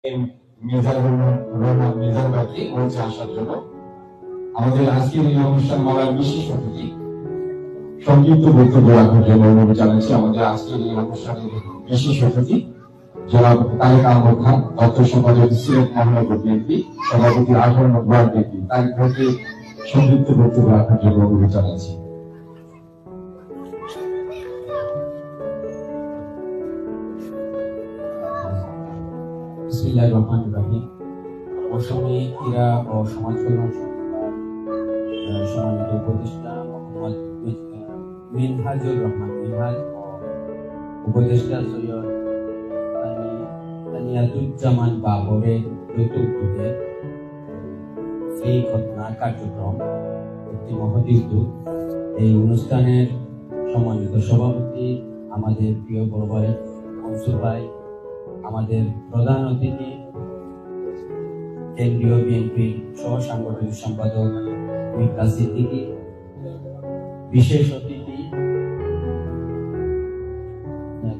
মিজানুর রহমান মিজান ভাইকে মঞ্চে আসার জন্য। আমাদের আজকের এই অনুষ্ঠান মালার বিশেষ অতিথি সংক্ষিপ্ত বক্তব্য রাখার জন্য অনুরোধ জানাচ্ছি আমাদের আজকের এই অনুষ্ঠানের বিশেষ অতিথি জনাব তারেক আহমদ খান, তথ্য সম্পাদক সিলেট মহানগর বিএনপি, সভাপতি 18 নং ওয়ার্ড বিএনপি। তারেক ভাইকে সংক্ষিপ্ত বক্তব্য রাখার জন্য অনুরোধ জানাচ্ছি। বিসমিল্লাহির রহমানির রহিম। মৌসুমী ক্রীড়া ও সমাজ কল্যাণ সম্মানিত উপদেষ্টা মোহাম্মদ মিনহাজুর রহমান মিনহাজ ও উপদেষ্টা সৈয়দ তানিয়াতুজ্জামান বাবরের যৌথ উদ্যোগে ফ্রি খতনা কার্যক্রম একটি মহতী উদ্যোগ। এই অনুষ্ঠানের সম্মানিত সভাপতি আমাদের প্রিয় বড় ভাই মনসুর ভাই, আমাদের প্রধান অতিথি কেন্দ্রীয় বিএনপির সহ সাংগঠনিক সম্পাদক মির্জা সিদ্দিকী, বিশেষ অতিথি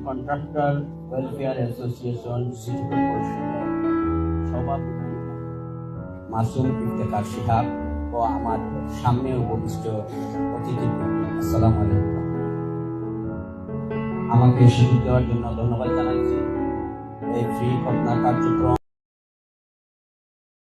কন্ট্রাক্টর ওয়েলফেয়ার অ্যাসোসিয়েশন সিটি কর্পোরেশনের সভাপতি মাসুম ইফতেখার শিহাব ও আমার সামনে উপবিষ্ট অতিথি, আসসালামু আলাইকুম। আমাকে সুযোগ দেওয়ার জন্য ধন্যবাদ জানাচ্ছি। এই ফ্রি খতনা কার্যক্রম